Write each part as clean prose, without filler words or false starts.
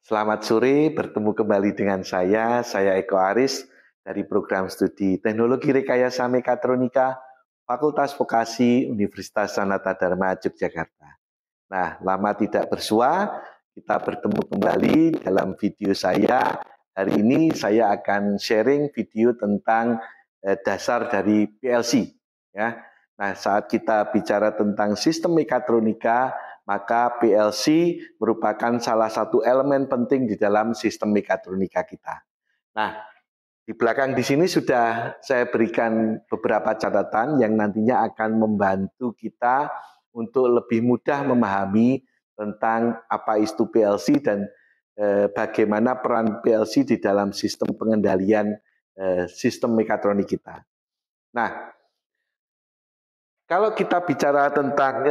Selamat sore, bertemu kembali dengan saya Eko Aris dari program studi Teknologi Rekayasa Mekatronika, Fakultas Vokasi Universitas Sanata Dharma Yogyakarta. Nah, lama tidak bersua, kita bertemu kembali dalam video saya. Hari ini saya akan sharing video tentang dasar dari PLC. Ya. Nah, saat kita bicara tentang sistem mekatronika, maka PLC merupakan salah satu elemen penting di dalam sistem mekatronika kita. Nah, di belakang di sini sudah saya berikan beberapa catatan yang nantinya akan membantu kita untuk lebih mudah memahami tentang apa itu PLC dan bagaimana peran PLC di dalam sistem pengendalian sistem mekatronik kita. Nah, kalau kita bicara tentang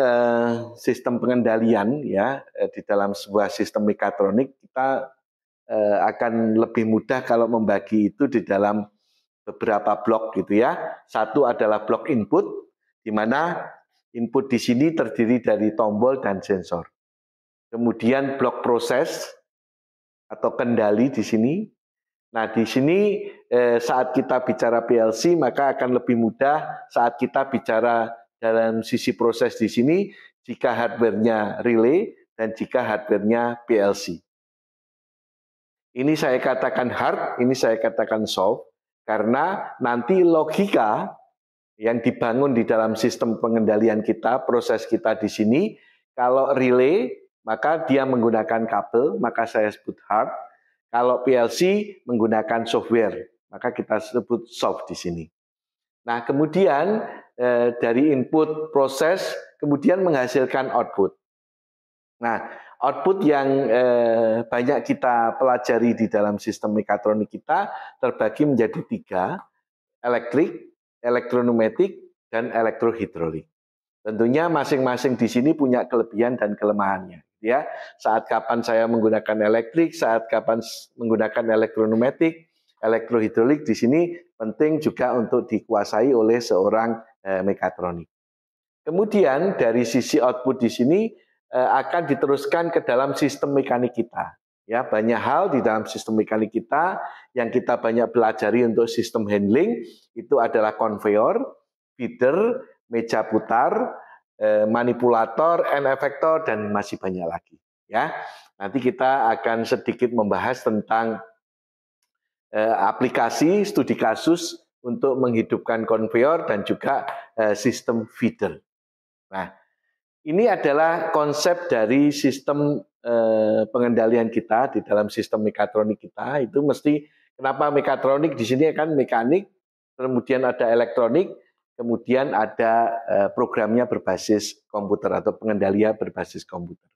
sistem pengendalian ya di dalam sebuah sistem mekatronik, kita akan lebih mudah kalau membagi itu di dalam beberapa blok gitu ya. Satu adalah blok input, di mana input di sini terdiri dari tombol dan sensor. Kemudian blok proses atau kendali di sini. Nah, di sini saat kita bicara PLC maka akan lebih mudah saat kita bicara dalam sisi proses di sini jika hardware-nya relay dan jika hardware-nya PLC. Ini saya katakan hard, ini saya katakan soft, karena nanti logika yang dibangun di dalam sistem pengendalian kita, proses kita di sini, kalau relay, maka dia menggunakan kabel, maka saya sebut hard. Kalau PLC menggunakan software, maka kita sebut soft di sini. Nah, kemudian dari input proses, kemudian menghasilkan output. Nah, output yang banyak kita pelajari di dalam sistem mekatronik kita terbagi menjadi 3, elektrik, elektroneumatik, dan elektrohidrolik. Tentunya masing-masing di sini punya kelebihan dan kelemahannya. Ya, saat kapan saya menggunakan elektrik, saat kapan menggunakan elektroneumatik, elektrohidrolik di sini penting juga untuk dikuasai oleh seorang mekatronik. Kemudian dari sisi output di sini akan diteruskan ke dalam sistem mekanik kita. Ya, banyak hal di dalam sistem mekanik kita yang kita banyak pelajari untuk sistem handling itu adalah konveyor, feeder, meja putar, manipulator, end effector dan masih banyak lagi. Ya, nanti kita akan sedikit membahas tentang aplikasi studi kasus untuk menghidupkan konveyor dan juga sistem feeder. Nah, ini adalah konsep dari sistem pengendalian kita di dalam sistem mekatronik kita. Itu mesti kenapa mekatronik di sini kan mekanik, kemudian ada elektronik, kemudian ada programnya berbasis komputer atau pengendalian berbasis komputer.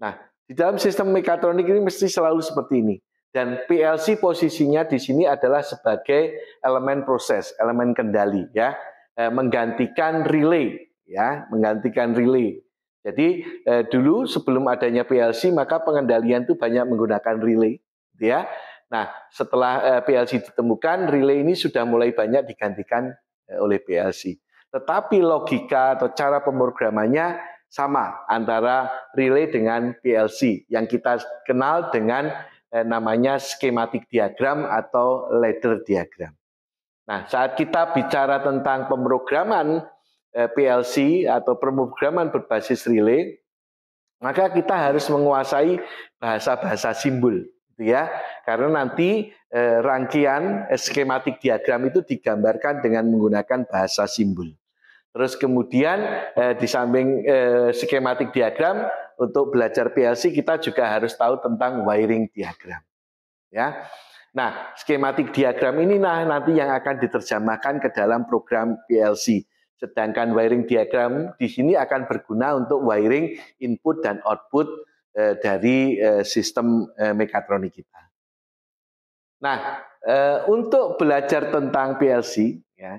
Nah, di dalam sistem mekatronik ini mesti selalu seperti ini. Dan PLC posisinya di sini adalah sebagai elemen proses, elemen kendali ya, menggantikan relay ya, menggantikan relay. Jadi dulu sebelum adanya PLC maka pengendalian itu banyak menggunakan relay ya. Nah, setelah PLC ditemukan, relay ini sudah mulai banyak digantikan oleh PLC. Tetapi logika atau cara pemrogramannya sama antara relay dengan PLC yang kita kenal dengan namanya skematik diagram atau ladder diagram. Nah, saat kita bicara tentang pemrograman PLC atau pemrograman berbasis relay, maka kita harus menguasai bahasa-bahasa simbol, gitu ya. Karena nanti rangkaian skematik diagram itu digambarkan dengan menggunakan bahasa simbol. Terus kemudian di samping skematik diagram untuk belajar PLC kita juga harus tahu tentang wiring diagram. Ya. Nah, skematik diagram ini nanti yang akan diterjemahkan ke dalam program PLC. Sedangkan wiring diagram di sini akan berguna untuk wiring input dan output dari sistem mekatronik kita. Nah, untuk belajar tentang PLC, ya,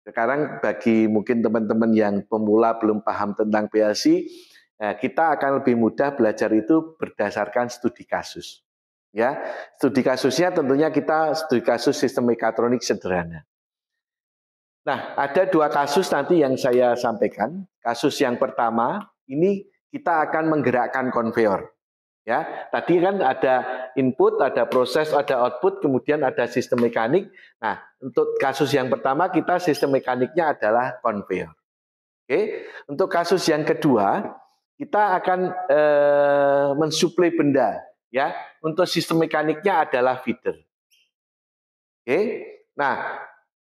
sekarang bagi mungkin teman-teman yang pemula belum paham tentang PLC, kita akan lebih mudah belajar itu berdasarkan studi kasus. Ya, studi kasusnya tentunya kita studi kasus sistem mekatronik sederhana. Nah, ada 2 kasus nanti yang saya sampaikan. Kasus yang pertama, ini kita akan menggerakkan konveyor. Ya, tadi kan ada input, ada proses, ada output, kemudian ada sistem mekanik. Nah, untuk kasus yang pertama kita sistem mekaniknya adalah konveyor. Oke, untuk kasus yang kedua kita akan mensuplai benda. Ya, untuk sistem mekaniknya adalah feeder. Oke, nah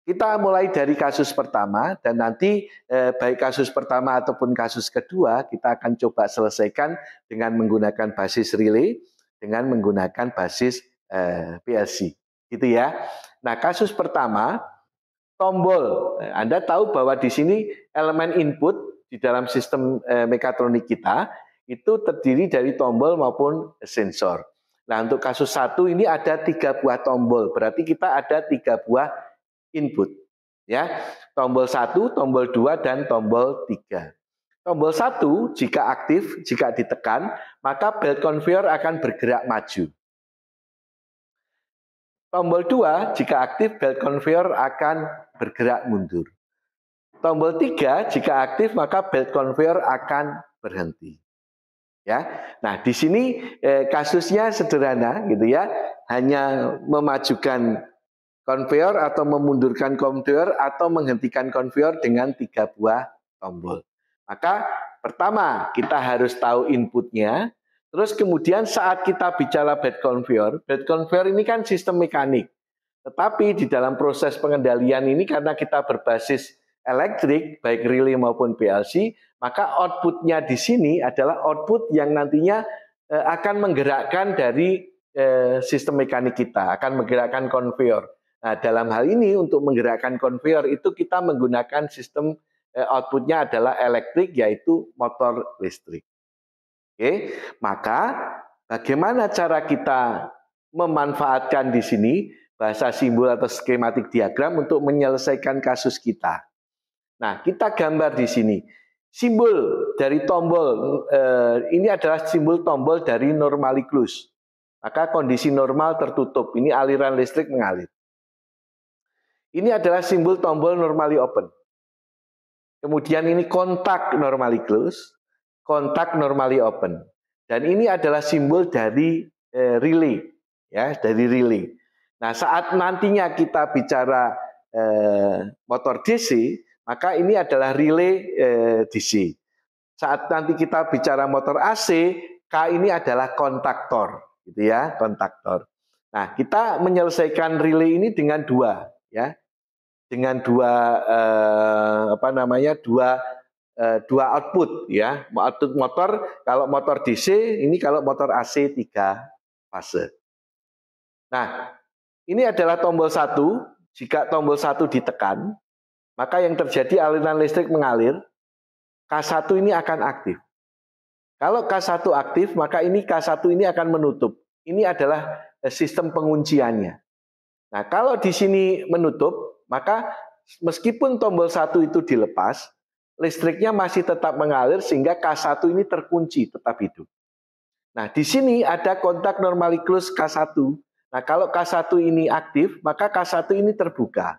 kita mulai dari kasus pertama dan nanti baik kasus pertama ataupun kasus kedua kita akan coba selesaikan dengan menggunakan basis relay, dengan menggunakan basis PLC, gitu ya. Nah kasus pertama tombol, Anda tahu bahwa di sini elemen input di dalam sistem mekatronik kita itu terdiri dari tombol maupun sensor. Nah untuk kasus satu ini ada 3 buah tombol, berarti kita ada 3 buah input, ya, tombol 1, tombol 2, dan tombol 3. Tombol 1 jika aktif, jika ditekan, maka belt conveyor akan bergerak maju. Tombol 2 jika aktif, belt conveyor akan bergerak mundur. Tombol 3 jika aktif, maka belt conveyor akan berhenti. Ya, nah di sini kasusnya sederhana, gitu ya, hanya memajukan konveyor atau memundurkan konveyor atau menghentikan konveyor dengan 3 buah tombol. Maka pertama kita harus tahu inputnya, terus kemudian saat kita bicara belt conveyor ini kan sistem mekanik. Tetapi di dalam proses pengendalian ini karena kita berbasis elektrik, baik relay maupun PLC, maka outputnya di sini adalah output yang nantinya akan menggerakkan dari sistem mekanik kita, akan menggerakkan konveyor. Nah, dalam hal ini untuk menggerakkan konveyor itu kita menggunakan sistem outputnya adalah elektrik, yaitu motor listrik. Oke, maka bagaimana cara kita memanfaatkan di sini bahasa simbol atau skematik diagram untuk menyelesaikan kasus kita? Nah, kita gambar di sini. Simbol dari tombol ini adalah simbol tombol dari normally close. Maka kondisi normal tertutup. Ini aliran listrik mengalir. Ini adalah simbol tombol normally open. Kemudian ini kontak normally close, kontak normally open. Dan ini adalah simbol dari relay, ya, dari relay. Nah, saat nantinya kita bicara motor DC, maka ini adalah relay DC. Saat nanti kita bicara motor AC, K ini adalah kontaktor, gitu ya, kontaktor. Nah, kita menyelesaikan relay ini dengan dua, ya, dengan dua dua output, ya, output motor. Kalau motor DC ini, kalau motor AC 3 fase. Nah, ini adalah tombol 1. Jika tombol 1 ditekan, maka yang terjadi aliran listrik mengalir. K1 ini akan aktif. Kalau K1 aktif, maka ini K1 ini akan menutup. Ini adalah sistem pengunciannya. Nah, kalau di sini menutup, maka meskipun tombol 1 itu dilepas, listriknya masih tetap mengalir sehingga K1 ini terkunci, tetap hidup. Nah, di sini ada kontak normally close K1. Nah, kalau K1 ini aktif, maka K1 ini terbuka.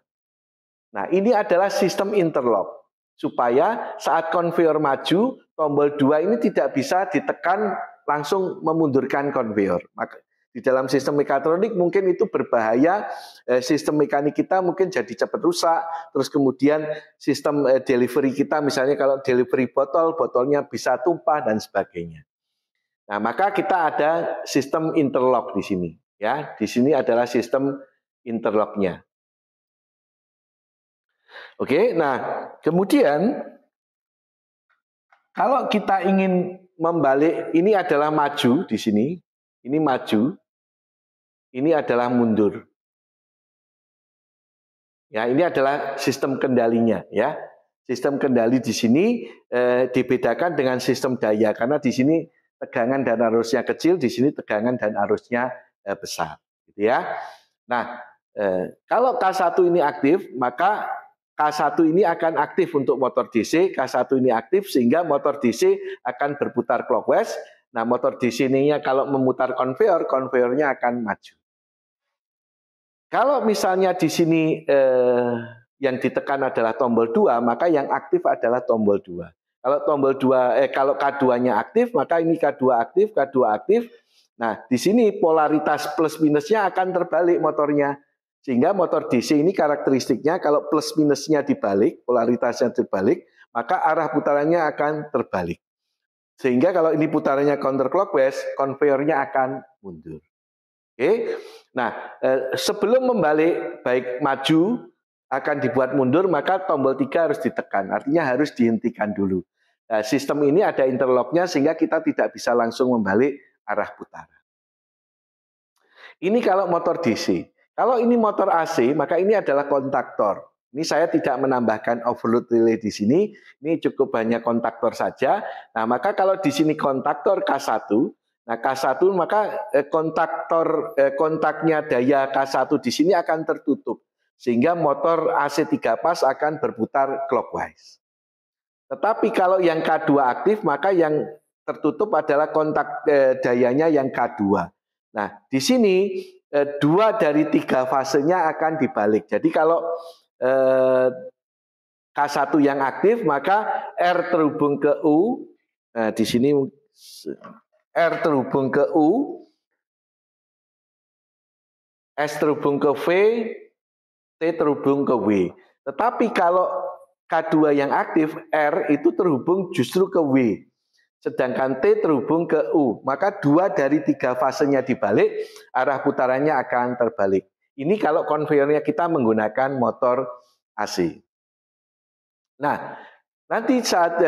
Nah, ini adalah sistem interlock. Supaya saat konveyor maju, tombol 2 ini tidak bisa ditekan langsung memundurkan konveyor. Maka di dalam sistem mekatronik mungkin itu berbahaya, sistem mekanik kita mungkin jadi cepat rusak, terus kemudian sistem delivery kita, misalnya kalau delivery botol, botolnya bisa tumpah dan sebagainya. Nah, maka kita ada sistem interlock di sini, ya. Di sini adalah sistem interlocknya. Oke, nah kemudian kalau kita ingin membalik, ini adalah maju di sini, ini maju, ini adalah mundur. Ya, ini adalah sistem kendalinya, ya. Sistem kendali di sini dibedakan dengan sistem daya karena di sini tegangan dan arusnya kecil, di sini tegangan dan arusnya besar, gitu ya. Nah, kalau K1 ini aktif, maka K1 ini akan aktif untuk motor DC, K1 ini aktif sehingga motor DC akan berputar clockwise. Nah, motor DC ini kalau memutar konveyor, konveyornya akan maju. Kalau misalnya di sini yang ditekan adalah tombol 2, maka yang aktif adalah tombol 2. Kalau tombol 2 kalau K2-nya aktif, maka ini K2 aktif, K2 aktif. Nah, di sini polaritas plus minusnya akan terbalik motornya. Sehingga motor DC ini karakteristiknya kalau plus minusnya dibalik, polaritasnya terbalik, maka arah putarannya akan terbalik. Sehingga kalau ini putarannya counterclockwise, konveyornya akan mundur. Oke. Nah, sebelum membalik baik maju akan dibuat mundur, maka tombol 3 harus ditekan. Artinya harus dihentikan dulu. Nah, sistem ini ada interlocknya sehingga kita tidak bisa langsung membalik arah putaran. Ini kalau motor DC. Kalau ini motor AC, maka ini adalah kontaktor. Ini saya tidak menambahkan overload relay di sini. Ini cukup banyak kontaktor saja. Nah, maka kalau di sini kontaktor K1, nah K1 maka kontaknya daya K1 di sini akan tertutup. Sehingga motor AC 3 pas akan berputar clockwise. Tetapi kalau yang K2 aktif, maka yang tertutup adalah kontak dayanya yang K2. Nah, di sini 2 dari 3 fasenya akan dibalik. Jadi kalau K1 yang aktif, maka R terhubung ke U. Nah, di sini R terhubung ke U, S terhubung ke V, T terhubung ke W. Tetapi kalau K2 yang aktif, R itu terhubung justru ke W. Sedangkan T terhubung ke U. Maka 2 dari 3 fasenya dibalik, arah putarannya akan terbalik. Ini kalau konveyornya kita menggunakan motor AC. Nah, nanti saat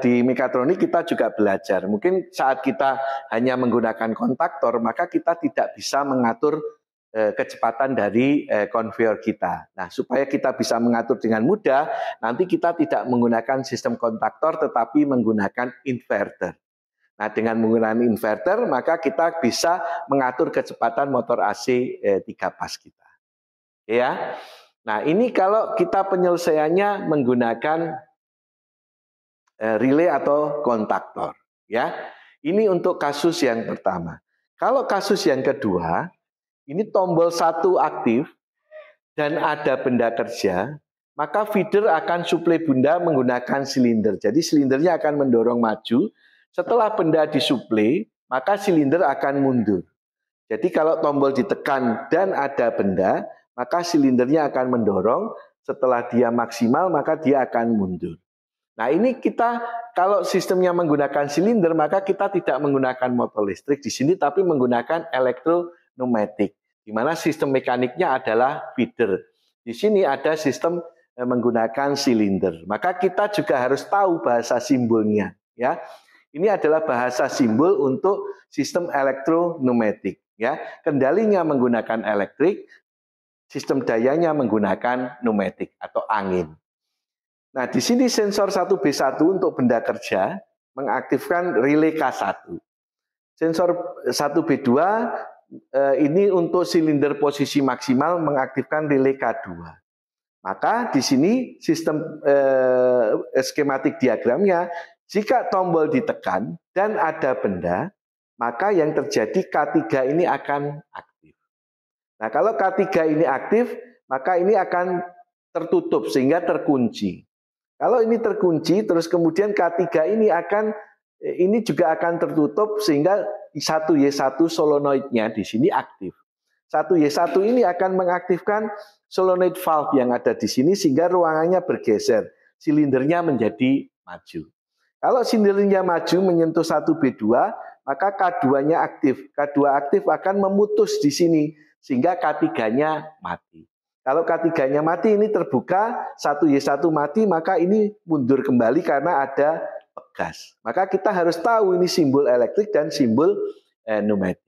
di mekatronik kita juga belajar. Mungkin saat kita hanya menggunakan kontaktor, maka kita tidak bisa mengatur kecepatan dari konveyor kita. Nah, supaya kita bisa mengatur dengan mudah, nanti kita tidak menggunakan sistem kontaktor, tetapi menggunakan inverter. Nah, dengan menggunakan inverter, maka kita bisa mengatur kecepatan motor AC 3 pas kita. Ya. Nah, ini kalau kita penyelesaiannya menggunakan relay atau kontaktor. Ya. Ini untuk kasus yang pertama. Kalau kasus yang kedua, ini tombol 1 aktif dan ada benda kerja, maka feeder akan suplai benda menggunakan silinder. Jadi silindernya akan mendorong maju. Setelah benda disuplai, maka silinder akan mundur. Jadi kalau tombol ditekan dan ada benda, maka silindernya akan mendorong. Setelah dia maksimal, maka dia akan mundur. Nah, ini kita kalau sistemnya menggunakan silinder, maka kita tidak menggunakan motor listrik di sini, tapi menggunakan elektropneumatik, di mana sistem mekaniknya adalah feeder. Di sini ada sistem menggunakan silinder. Maka kita juga harus tahu bahasa simbolnya. Ya, ini adalah bahasa simbol untuk sistem elektropneumatik. Ya, kendalinya menggunakan elektrik, sistem dayanya menggunakan pneumatik atau angin. Nah, di sini sensor 1B1 untuk benda kerja mengaktifkan relay K1. Sensor 1B2 ini untuk silinder posisi maksimal mengaktifkan relay K2. Maka di sini sistem skematik diagramnya, jika tombol ditekan dan ada benda, maka yang terjadi K3 ini akan aktif. Nah, kalau K3 ini aktif, maka ini akan tertutup sehingga terkunci. Kalau ini terkunci, terus kemudian K3 ini juga akan tertutup sehingga 1Y1 solenoidnya di sini aktif. 1Y1 ini akan mengaktifkan solenoid valve yang ada di sini sehingga ruangannya bergeser, silindernya menjadi maju. Kalau silindernya maju menyentuh 1B2, maka K2-nya aktif. K2 aktif akan memutus di sini sehingga K3-nya mati. Kalau K3-nya mati, ini terbuka, 1Y1 mati, maka ini mundur kembali karena ada pegas. Maka kita harus tahu ini simbol elektrik dan simbol pneumatik.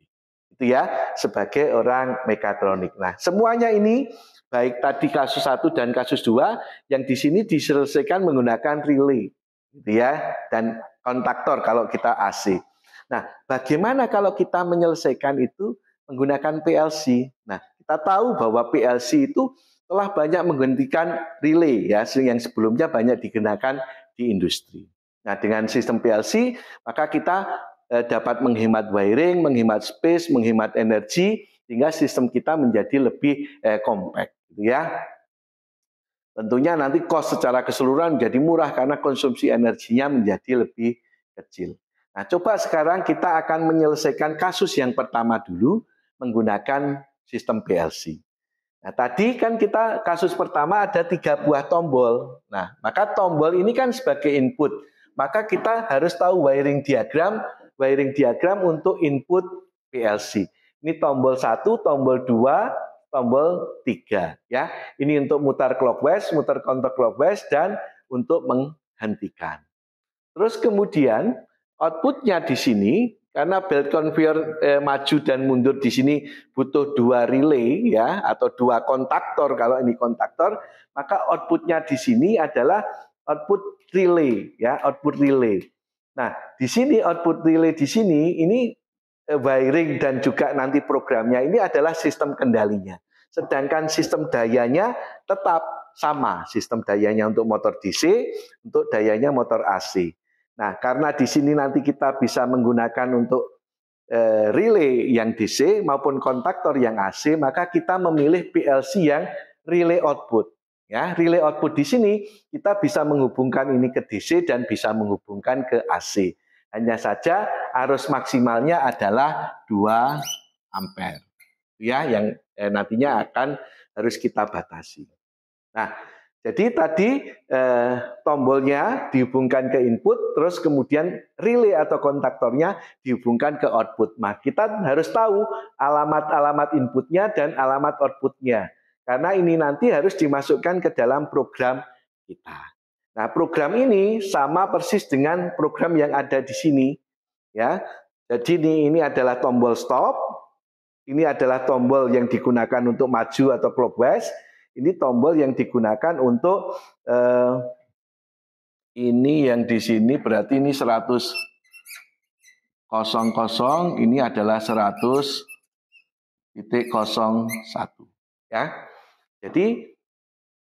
Itu ya, sebagai orang mekatronik. Nah, semuanya ini, baik tadi kasus 1 dan kasus 2, yang di sini diselesaikan menggunakan relay. Gitu ya, dan kontaktor kalau kita AC. Nah, bagaimana kalau kita menyelesaikan itu menggunakan PLC? Nah, kita tahu bahwa PLC itu telah banyak menggantikan relay ya, yang sebelumnya banyak digunakan di industri. Nah, dengan sistem PLC maka kita dapat menghemat wiring, menghemat space, menghemat energi, sehingga sistem kita menjadi lebih compact, gitu ya. Tentunya nanti cost secara keseluruhan menjadi murah karena konsumsi energinya menjadi lebih kecil. Nah, coba sekarang kita akan menyelesaikan kasus yang pertama dulu menggunakan sistem PLC. Nah, tadi kan kita kasus pertama ada 3 buah tombol. Nah, maka tombol ini kan sebagai input. Maka kita harus tahu wiring diagram untuk input PLC. Ini tombol 1, tombol 2, tombol 3 ya. Ini untuk mutar clockwise, mutar counterclockwise dan untuk menghentikan. Terus kemudian outputnya di sini karena belt conveyor maju dan mundur di sini butuh 2 relay ya atau 2 kontaktor kalau ini kontaktor, maka outputnya di sini adalah output relay ya, output relay. Nah, di sini output relay di sini ini wiring dan juga nanti programnya ini adalah sistem kendalinya. Sedangkan sistem dayanya tetap sama, sistem dayanya untuk motor DC, untuk dayanya motor AC. Nah, karena di sini nanti kita bisa menggunakan untuk relay yang DC maupun kontaktor yang AC, maka kita memilih PLC yang relay output. Ya, relay output di sini kita bisa menghubungkan ini ke DC dan bisa menghubungkan ke AC. Hanya saja arus maksimalnya adalah 2 ampere. Ya, yang nantinya akan harus kita batasi. Nah, jadi tadi tombolnya dihubungkan ke input, terus kemudian relay atau kontaktornya dihubungkan ke output. Nah, kita harus tahu alamat-alamat inputnya dan alamat outputnya. Karena ini nanti harus dimasukkan ke dalam program kita. Nah, program ini sama persis dengan program yang ada di sini, ya. Jadi ini adalah tombol stop, ini adalah tombol yang digunakan untuk maju atau clockwise, ini tombol yang digunakan untuk ini yang di sini berarti ini 100 00, ini adalah 100.01, ya. Jadi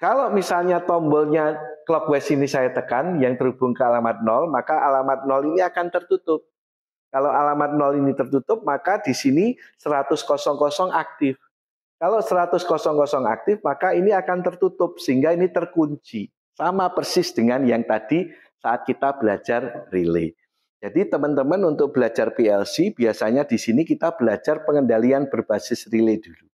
kalau misalnya tombolnya clockwise ini saya tekan yang terhubung ke alamat 0, maka alamat 0 ini akan tertutup. Kalau alamat 0 ini tertutup, maka di sini 100.00 aktif. Kalau 100.00 aktif, maka ini akan tertutup sehingga ini terkunci. Sama persis dengan yang tadi saat kita belajar relay. Jadi teman-teman untuk belajar PLC biasanya di sini kita belajar pengendalian berbasis relay dulu.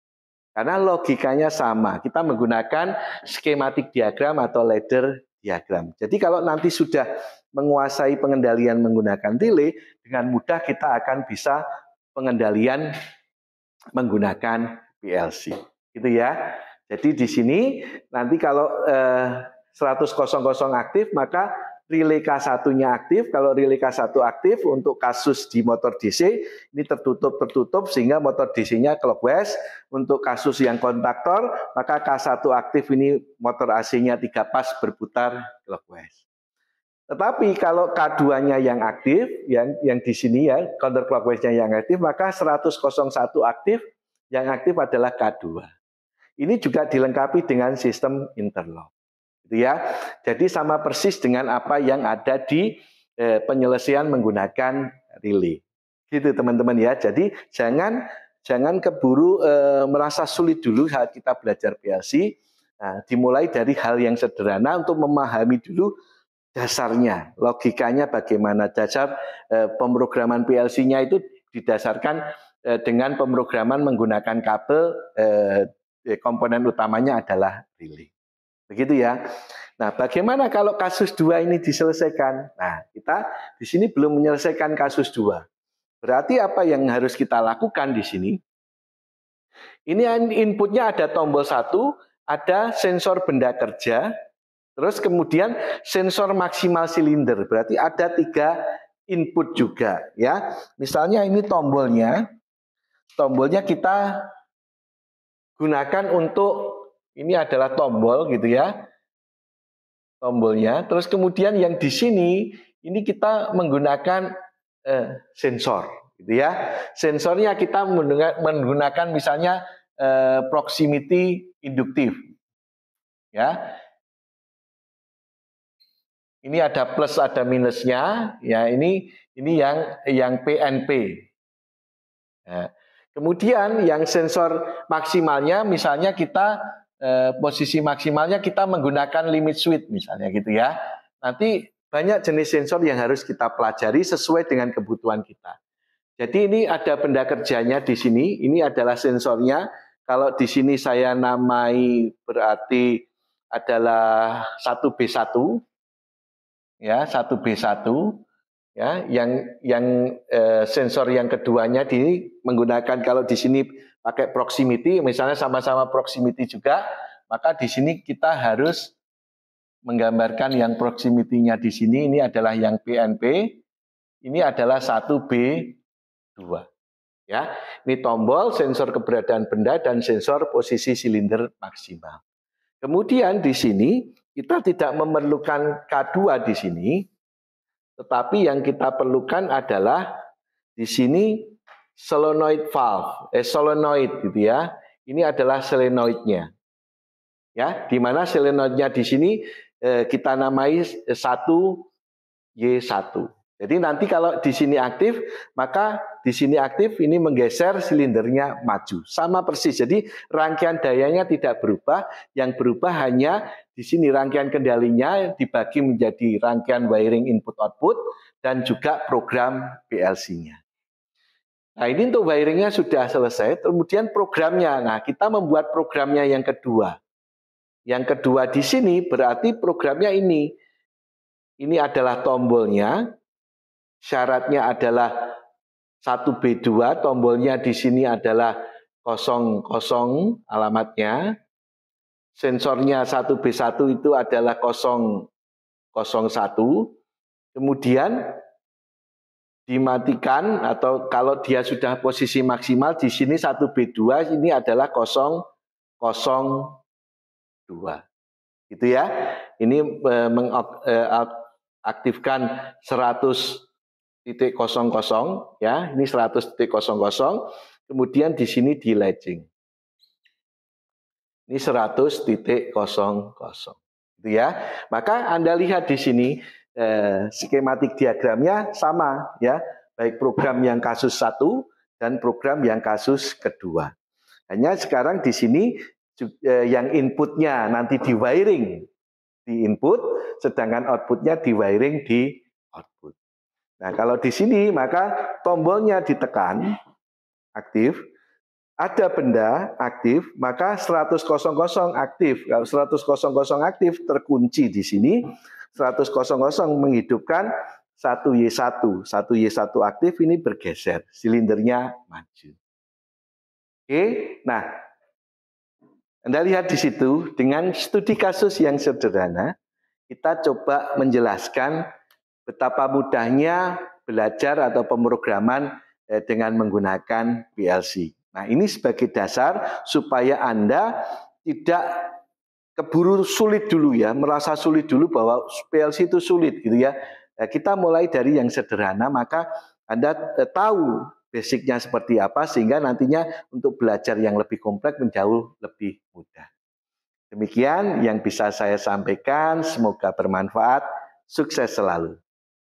Karena logikanya sama, kita menggunakan skematik diagram atau ladder diagram. Jadi kalau nanti sudah menguasai pengendalian menggunakan relay, dengan mudah kita akan bisa pengendalian menggunakan PLC. Gitu ya. Jadi di sini nanti kalau 100.00 aktif, maka relay K1-nya aktif. Kalau relay K1 aktif untuk kasus di motor DC ini tertutup sehingga motor DC-nya clockwise. Untuk kasus yang kontaktor maka K1 aktif, ini motor AC-nya 3 pas berputar clockwise. Tetapi kalau K2-nya yang aktif, yang di sini ya counterclockwise-nya yang aktif, maka 100.01 aktif, yang aktif adalah K2. Ini juga dilengkapi dengan sistem interlock. Gitu ya. Jadi sama persis dengan apa yang ada di penyelesaian menggunakan relay. Gitu teman-teman ya. Jadi jangan keburu merasa sulit dulu saat kita belajar PLC. Nah, dimulai dari hal yang sederhana untuk memahami dulu dasarnya, logikanya bagaimana. Dasar pemrograman PLC-nya itu didasarkan dengan pemrograman menggunakan kabel, komponen utamanya adalah relay. Begitu ya. Nah, bagaimana kalau kasus 2 ini diselesaikan? Nah, kita di sini belum menyelesaikan kasus 2. Berarti apa yang harus kita lakukan di sini? Ini inputnya ada tombol 1, ada sensor benda kerja, terus kemudian sensor maksimal silinder. Berarti ada 3 input juga ya. Misalnya ini tombolnya kita gunakan untuk, ini adalah tombol gitu ya, tombolnya. Terus kemudian yang di sini ini kita menggunakan sensor, gitu ya. Sensornya kita menggunakan misalnya proximity induktif, ya. Ini ada plus ada minusnya, ya. Ini yang PNP. Ya. Kemudian yang sensor maksimalnya misalnya kita posisi maksimalnya kita menggunakan limit switch misalnya gitu ya. Nanti banyak jenis sensor yang harus kita pelajari sesuai dengan kebutuhan kita. Jadi ini ada benda kerjanya di sini, ini adalah sensornya. Kalau di sini saya namai berarti adalah 1B1, ya 1B1, ya. Yang sensor yang keduanya menggunakan, kalau di sini pakai proximity, misalnya sama-sama proximity juga, maka di sini kita harus menggambarkan yang proximity-nya di sini. Ini adalah yang PNP, ini adalah 1B2. Ya, ini tombol sensor keberadaan benda dan sensor posisi silinder maksimal. Kemudian di sini kita tidak memerlukan K2 di sini, tetapi yang kita perlukan adalah di sini solenoid valve, solenoid gitu ya. Ini adalah solenoidnya. Ya, di mana solenoidnya di sini kita namai 1Y1. Jadi nanti kalau di sini aktif, maka di sini aktif ini menggeser silindernya maju. Sama persis. Jadi rangkaian dayanya tidak berubah, yang berubah hanya di sini rangkaian kendalinya dibagi menjadi rangkaian wiring input output dan juga program PLC-nya. Nah, ini untuk wiringnya sudah selesai, kemudian programnya. Nah, kita membuat programnya yang kedua. Yang kedua di sini berarti programnya ini. Ini adalah tombolnya. Syaratnya adalah 1B2, tombolnya di sini adalah 00 alamatnya. Sensornya 1B1 itu adalah 001. Kemudian dimatikan, atau kalau dia sudah posisi maksimal di sini 1B2 ini adalah 002. Gitu ya. Ini mengaktifkan 100.00 ya, ini 100.00. Kemudian di sini di latching. Ini 100.00. Gitu ya. Maka Anda lihat di sini skematik diagramnya sama ya, baik program yang kasus 1 dan program yang kasus kedua. Hanya sekarang di sini yang inputnya nanti di wiring di input, sedangkan outputnya di wiring di output. Nah, kalau di sini maka tombolnya ditekan aktif, ada benda aktif, maka 100.00 aktif. Kalau 100.00 aktif terkunci di sini, 100.00 menghidupkan 1Y1. 1Y1 aktif ini bergeser, silindernya maju. Oke, nah Anda lihat di situ, dengan studi kasus yang sederhana, kita coba menjelaskan betapa mudahnya belajar atau pemrograman dengan menggunakan PLC. Nah, ini sebagai dasar supaya Anda tidak keburu sulit dulu ya, merasa sulit dulu bahwa PLC itu sulit gitu ya. Kita mulai dari yang sederhana, maka Anda tahu basicnya seperti apa, sehingga nantinya untuk belajar yang lebih kompleks menjauh lebih mudah. Demikian yang bisa saya sampaikan, semoga bermanfaat. Sukses selalu.